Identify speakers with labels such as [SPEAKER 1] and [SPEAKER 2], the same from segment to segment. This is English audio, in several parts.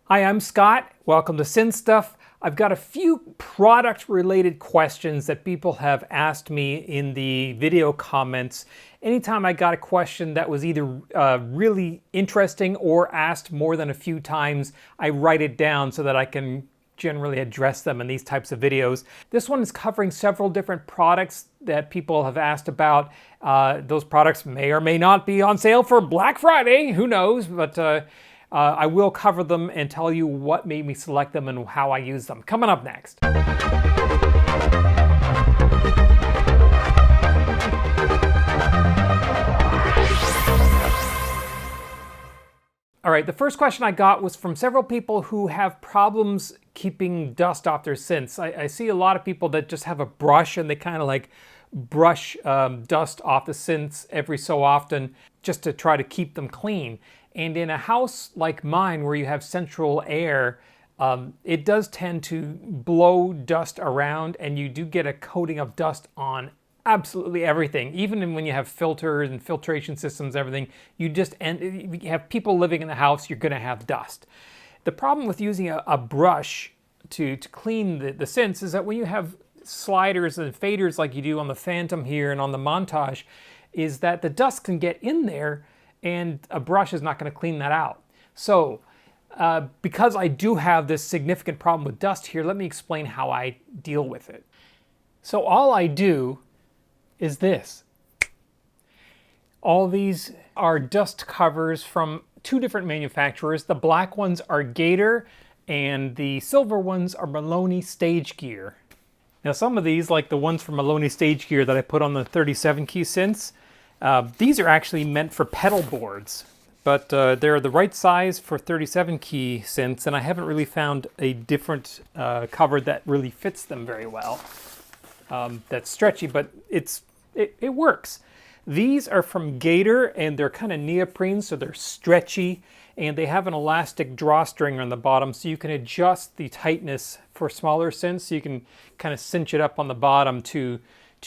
[SPEAKER 1] Hi, I'm Scott. Welcome to Synth Stuff. I've got a few product-related questions that people have asked me in the video comments. Anytime I got a question that was either really interesting or asked more than a few times, I write it down so that I can generally address them in these types of videos. This one is covering several different products that people have asked about. Those products may or may not be on sale for Black Friday, who knows, but I will cover them and tell you what made me select them and how I use them. Coming up next. All right, the first question I got was from several people who have problems keeping dust off their synths. I see a lot of people that just have a brush and they kind of like brush dust off the synths every so often just to try to keep them clean. And in a house like mine where you have central air, it does tend to blow dust around and you do get a coating of dust on absolutely everything. Even when you have filters and filtration systems, everything, if you have people living in the house, you're gonna have dust. The problem with using a brush to clean the synths is that when you have sliders and faders like you do on the Phantom here and on the Montage, is that the dust can get in there and a brush is not going to clean that out. So because I do have this significant problem with dust here, let me explain how I deal with it. So all I do is this. All these are dust covers from two different manufacturers. The black ones are Gator and the silver ones are Maloney Stage Gear. Now some of these, like the ones from Maloney Stage Gear that I put on the 37 key synths, these are actually meant for pedal boards, but they're the right size for 37 key synths, and I haven't really found a different cover that really fits them very well. That's stretchy, but it works. These are from Gator, and they're kind of neoprene, so they're stretchy, and they have an elastic drawstring on the bottom, so you can adjust the tightness for smaller synths. So you can kind of cinch it up on the bottom to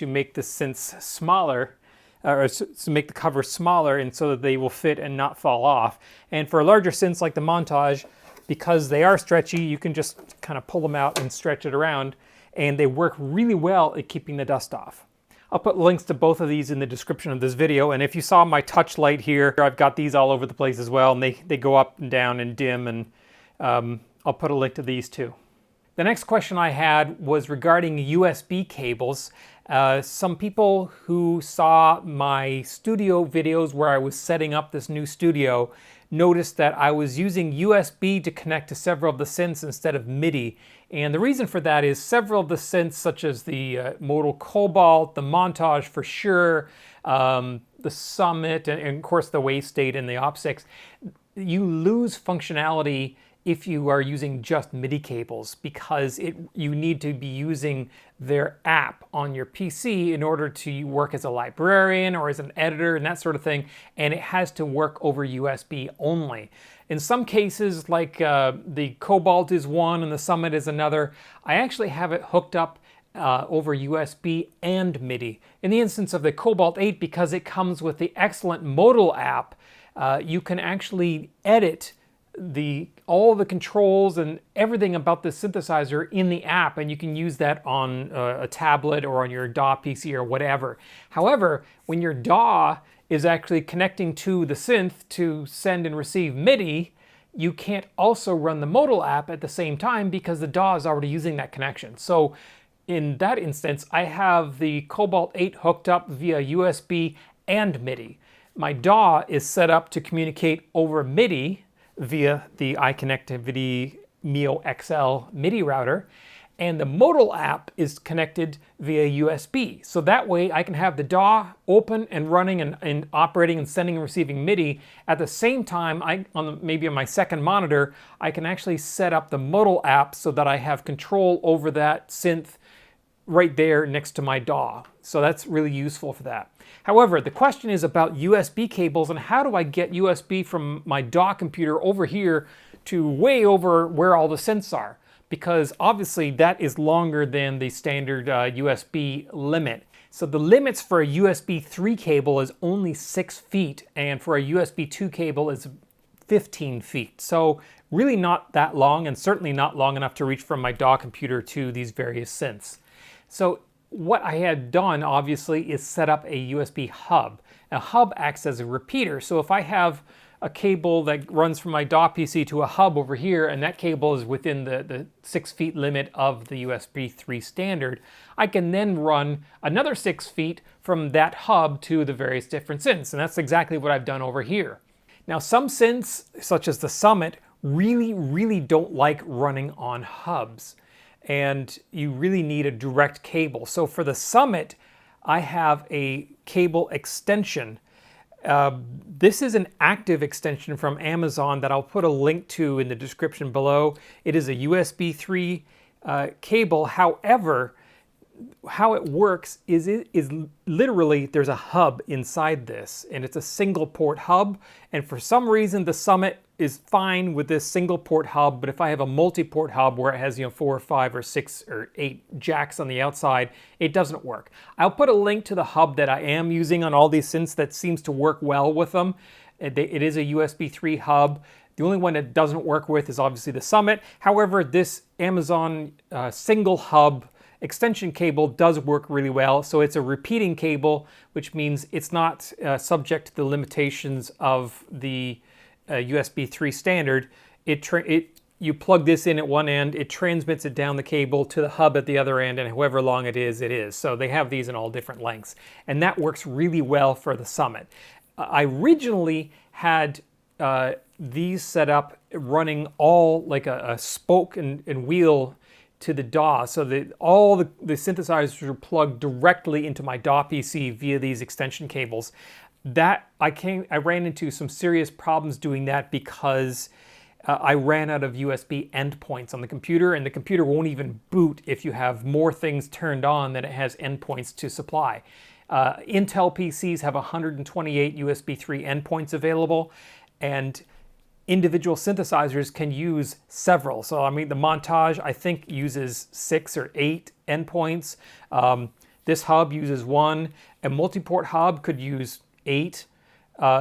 [SPEAKER 1] make the synths smaller, or to make the cover smaller, and so that they will fit and not fall off. And for larger synths like the Montage, because they are stretchy, you can just kind of pull them out and stretch it around, and they work really well at keeping the dust off. I'll put links to both of these in the description of this video, and if you saw my touch light here, I've got these all over the place as well, and they go up and down and dim, and I'll put a link to these too. The next question I had was regarding USB cables. Some people who saw my studio videos where I was setting up this new studio noticed that I was using USB to connect to several of the synths instead of MIDI. And the reason for that is several of the synths, such as the Modal Cobalt, the Montage for sure, the Summit, and of course the Wave State and the Op6, you lose functionality if you are using just MIDI cables, because you need to be using their app on your PC in order to work as a librarian or as an editor and that sort of thing, and it has to work over USB only. In some cases, like the Cobalt is one and the Summit is another, I actually have it hooked up over USB and MIDI. In the instance of the Cobalt 8, because it comes with the excellent Modal app, you can actually edit all the controls and everything about the synthesizer in the app, and you can use that on a tablet or on your DAW PC or whatever. However, when your DAW is actually connecting to the synth to send and receive MIDI, you can't also run the Modal app at the same time because the DAW is already using that connection. So in that instance, I have the Cobalt 8 hooked up via USB and MIDI. My DAW is set up to communicate over MIDI via the iConnectivity Mio XL MIDI router, and the Modal app is connected via USB. So that way I can have the DAW open and running and operating and sending and receiving MIDI. At the same time, maybe on my second monitor, I can actually set up the Modal app so that I have control over that synth right there next to my DAW. So that's really useful for that. However, the question is about USB cables and how do I get USB from my DAW computer over here to way over where all the synths are? Because obviously that is longer than the standard USB limit. So the limits for a USB 3 cable is only 6 feet, and for a USB 2 cable is 15 feet. So really not that long, and certainly not long enough to reach from my DAW computer to these various synths. So what I had done, obviously, is set up a USB hub. A hub acts as a repeater, so if I have a cable that runs from my DAW PC to a hub over here, and that cable is within the 6 feet limit of the USB 3 standard, I can then run another 6 feet from that hub to the various different synths, and that's exactly what I've done over here. Now, some synths, such as the Summit, really don't like running on hubs, and you really need a direct cable. So for the Summit, I have a cable extension. This is an active extension from Amazon that I'll put a link to in the description below. It is a USB 3 cable. However, how it works is literally there's a hub inside this, and it's a single port hub, and for some reason the Summit is fine with this single port hub, but if I have a multi-port hub where it has 4 or 5 or 6 or 8 jacks on the outside, it doesn't work. I'll put a link to the hub that I am using on all these synths that seems to work well with them. It is a USB 3 hub. The only one it doesn't work with is obviously the Summit. However, this Amazon single hub extension cable does work really well. So it's a repeating cable, which means it's not subject to the limitations of the USB 3 standard. You plug this in at one end, it transmits it down the cable to the hub at the other end, and however long it is, it is. So they have these in all different lengths, and that works really well for the Summit. I originally had these set up running all like a spoke and wheel to the DAW, so that all the synthesizers are plugged directly into my DAW PC via these extension cables. That I ran into some serious problems doing that because I ran out of USB endpoints on the computer, and the computer won't even boot if you have more things turned on than it has endpoints to supply. Intel PCs have 128 USB 3 endpoints available, and individual synthesizers can use several. So I mean, the Montage I think uses 6 or 8 endpoints. This hub uses 1. A multi-port hub could use 8.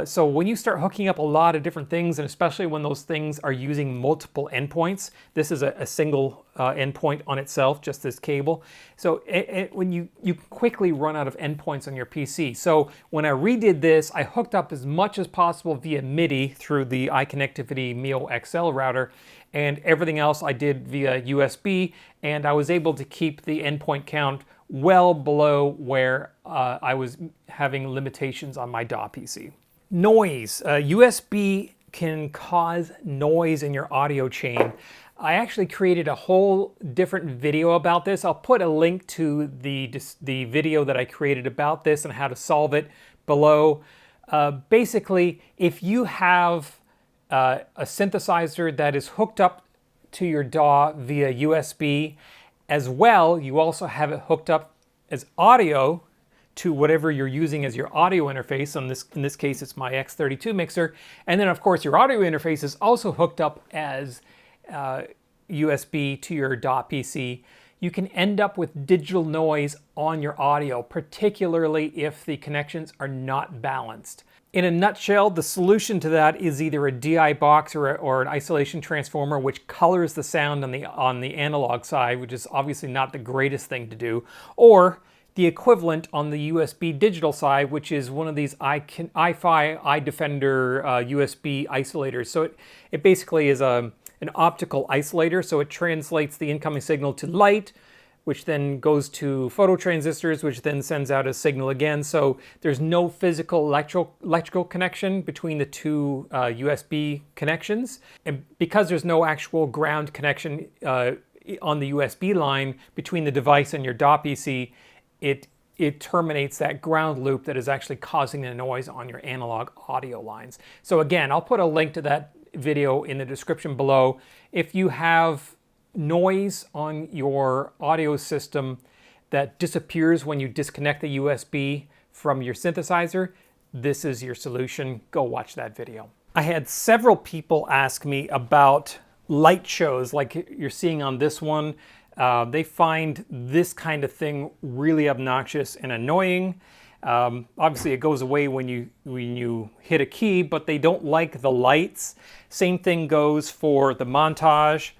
[SPEAKER 1] So when you start hooking up a lot of different things, and especially when those things are using multiple endpoints, this is a single endpoint on itself, just this cable. So when you quickly run out of endpoints on your PC. So when I redid this, I hooked up as much as possible via MIDI through the iConnectivity Mio XL router, and everything else I did via USB, and I was able to keep the endpoint count well below where I was having limitations on my DAW PC. Noise. USB can cause noise in your audio chain. I actually created a whole different video about this. I'll put a link to the video that I created about this and how to solve it below. Basically, if you have a synthesizer that is hooked up to your DAW via USB, as well, you also have it hooked up as audio to whatever you're using as your audio interface. In this case, it's my X32 mixer. And then, of course, your audio interface is also hooked up as USB to your DAW PC. You can end up with digital noise on your audio, particularly if the connections are not balanced. In a nutshell, the solution to that is either a DI box or an isolation transformer, which colors the sound on the analog side, which is obviously not the greatest thing to do, or the equivalent on the USB digital side, which is one of these iFi, iDefender USB isolators. So it basically is an optical isolator, so it translates the incoming signal to light, which then goes to phototransistors, which then sends out a signal again. So there's no physical electrical connection between the two USB connections. And because there's no actual ground connection on the USB line between the device and your DAW PC, it terminates that ground loop that is actually causing the noise on your analog audio lines. So again, I'll put a link to that video in the description below. If you have noise on your audio system that disappears when you disconnect the USB from your synthesizer, this is your solution. Go watch that video. I had several people ask me about light shows like you're seeing on this one. They find this kind of thing really obnoxious and annoying. Obviously it goes away when you hit a key, but they don't like the lights. Same thing goes for the Montage.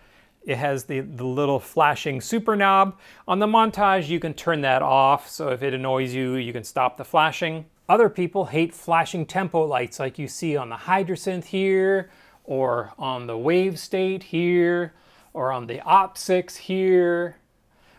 [SPEAKER 1] It has the little flashing super knob. On the Montage, you can turn that off, so if it annoys you, you can stop the flashing. Other people hate flashing tempo lights like you see on the Hydrasynth here, or on the Wave State here, or on the Op6 here,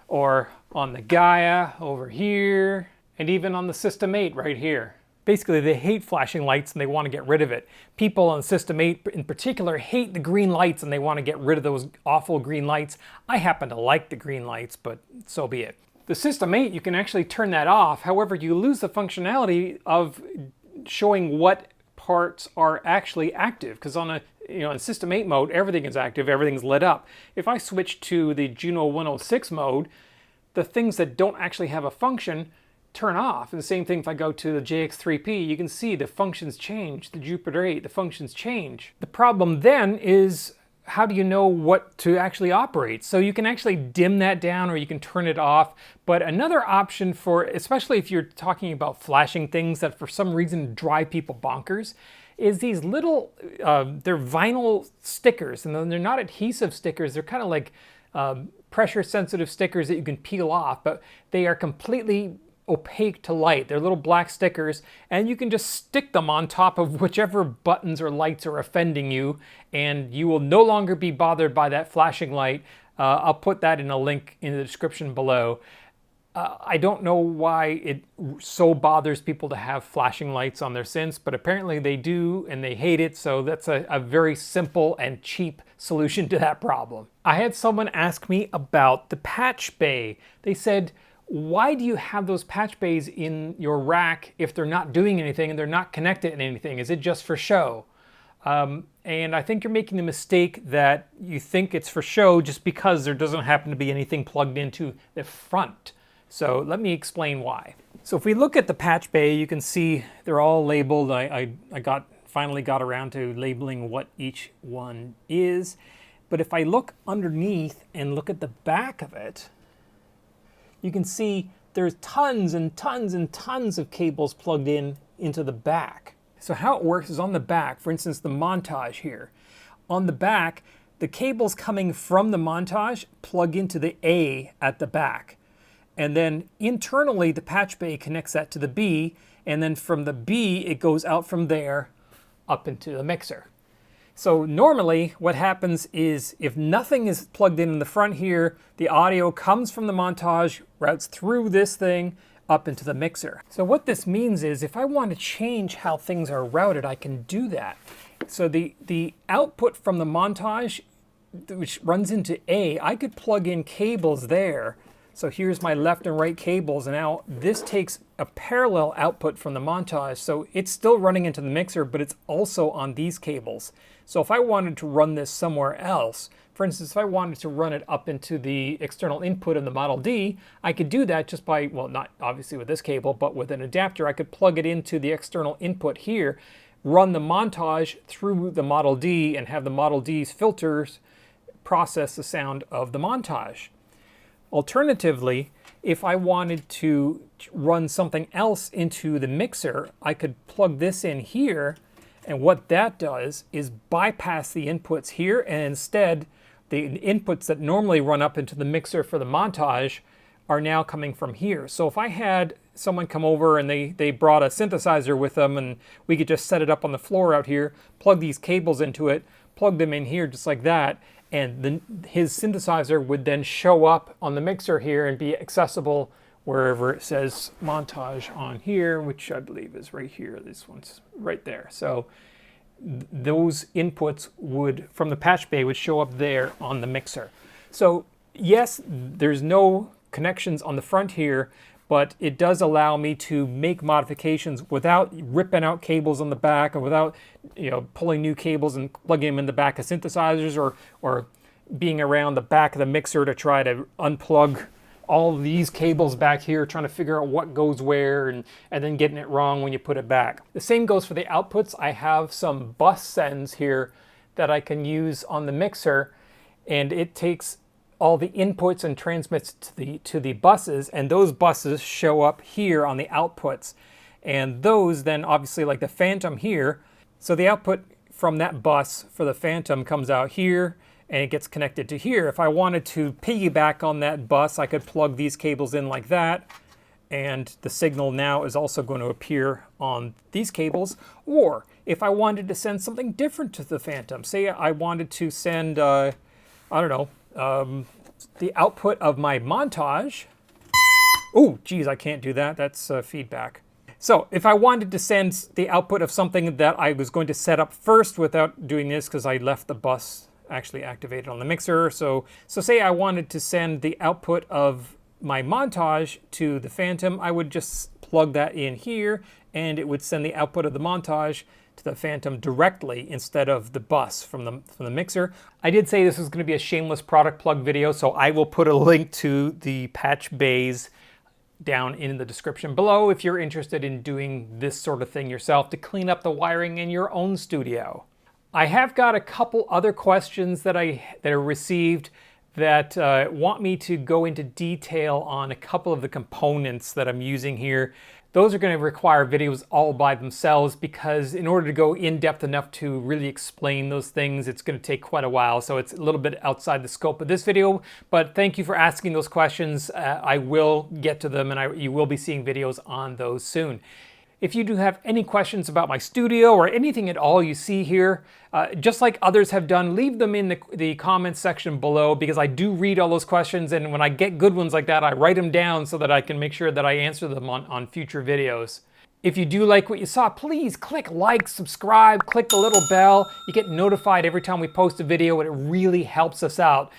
[SPEAKER 1] or on the Gaia over here, and even on the System 8 right here. Basically, they hate flashing lights and they want to get rid of it. People on System 8 in particular hate the green lights and they want to get rid of those awful green lights. I happen to like the green lights, but so be it. The System 8, you can actually turn that off. However, you lose the functionality of showing what parts are actually active, because on a in System 8 mode, everything is active, everything's lit up. If I switch to the Juno 106 mode, the things that don't actually have a function turn off. And the same thing if I go to the JX3P, you can see the functions change. The Jupiter 8, the functions change. The problem then is, how do you know what to actually operate? So you can actually dim that down or you can turn it off. But another option for, especially if you're talking about flashing things that for some reason drive people bonkers, is these little, they're vinyl stickers, and then they're not adhesive stickers. They're kind of like pressure sensitive stickers that you can peel off, but they are completely opaque to light. They're little black stickers, and you can just stick them on top of whichever buttons or lights are offending you, and you will no longer be bothered by that flashing light. I'll put that in a link in the description below. I don't know why it so bothers people to have flashing lights on their synths, but apparently they do and they hate it, so that's a very simple and cheap solution to that problem. I had someone ask me about the patch bay. They said, why do you have those patch bays in your rack if they're not doing anything and they're not connected to anything? Is it just for show? And I think you're making the mistake that you think it's for show just because there doesn't happen to be anything plugged into the front. So let me explain why. So if we look at the patch bay, you can see they're all labeled. I finally got around to labeling what each one is. But if I look underneath and look at the back of it, you can see there's tons and tons and tons of cables plugged into the back. So how it works is on the back, for instance, the Montage here. On the back, the cables coming from the Montage plug into the A at the back. And then internally, the patch bay connects that to the B, and then from the B, it goes out from there up into the mixer. So normally what happens is if nothing is plugged in the front here, the audio comes from the Montage, routes through this thing up into the mixer. So what this means is if I want to change how things are routed, I can do that. So the output from the Montage, which runs into A, I could plug in cables there. So here's my left and right cables, and now this takes a parallel output from the Montage, so it's still running into the mixer, but it's also on these cables. So if I wanted to run this somewhere else, for instance, if I wanted to run it up into the external input of the Model D, I could do that just by, well, not obviously with this cable, but with an adapter. I could plug it into the external input here, run the Montage through the Model D, and have the Model D's filters process the sound of the Montage. Alternatively, if I wanted to run something else into the mixer, I could plug this in here, and what that does is bypass the inputs here, and instead the inputs that normally run up into the mixer for the Montage are now coming from here. So if I had someone come over and they brought a synthesizer with them, and we could just set it up on the floor out here, plug these cables into it, plug them in here just like that, and his synthesizer would then show up on the mixer here and be accessible wherever it says Montage on here, which I believe is right here. This one's right there. So those inputs from the patch bay would show up there on the mixer. So yes, there's no connections on the front here, but it does allow me to make modifications without ripping out cables on the back, and without pulling new cables and plugging them in the back of synthesizers, or being around the back of the mixer to try to unplug all these cables back here, trying to figure out what goes where, and then getting it wrong when you put it back. The same goes for the outputs. I have some bus sends here that I can use on the mixer, and it takes all the inputs and transmits to the buses, and those buses show up here on the outputs. And those then obviously, like the Phantom here, so the output from that bus for the Phantom comes out here and it gets connected to here. If I wanted to piggyback on that bus, I could plug these cables in like that, and the signal now is also going to appear on these cables. Or if I wanted to send something different to the Phantom, say I wanted to send, I don't know, the output of my montage. Oh, geez, I can't do that. That's feedback. So if I wanted to send the output of something that I was going to set up first without doing this, because I left the bus actually activated on the mixer. So say I wanted to send the output of my montage to the Phantom, I would just plug that in here and it would send the output of the montage to the Phantom directly instead of the bus from the mixer. I did say this was going to be a shameless product plug video, so I will put a link to the patch bays down in the description below if you're interested in doing this sort of thing yourself to clean up the wiring in your own studio. I have got a couple other questions that I received that want me to go into detail on a couple of the components that I'm using here. Those are going to require videos all by themselves, because in order to go in depth enough to really explain those things, it's going to take quite a while. So it's a little bit outside the scope of this video, but thank you for asking those questions. I will get to them, and you will be seeing videos on those soon. If you do have any questions about my studio or anything at all you see here, just like others have done, leave them in the comments section below, because I do read all those questions, and when I get good ones like that, I write them down so that I can make sure that I answer them on future videos. If you do like what you saw, please click like, subscribe, click the little bell. You get notified every time we post a video, and it really helps us out.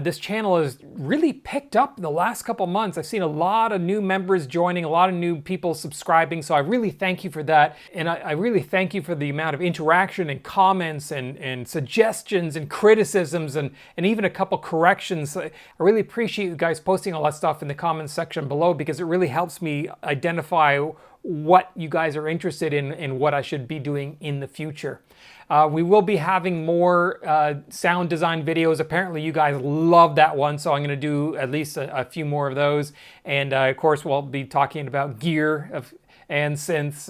[SPEAKER 1] This channel has really picked up in the last couple months. I've seen a lot of new members joining, a lot of new people subscribing, so I really thank you for that. And I really thank you for the amount of interaction and comments and suggestions and criticisms and even a couple corrections. I really appreciate you guys posting all that stuff in the comments section below, because it really helps me identify what you guys are interested in and what I should be doing in the future. We will be having more sound design videos. Apparently you guys love that one, so I'm going to do at least a few more of those. And of course we'll be talking about gear and synths,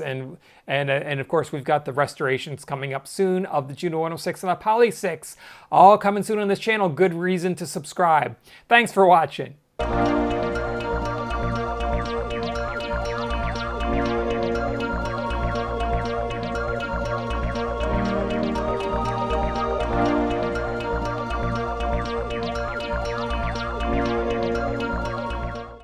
[SPEAKER 1] and of course we've got the restorations coming up soon of the Juno 106 and the Poly 6. All coming soon on this channel. Good reason to subscribe. Thanks for watching.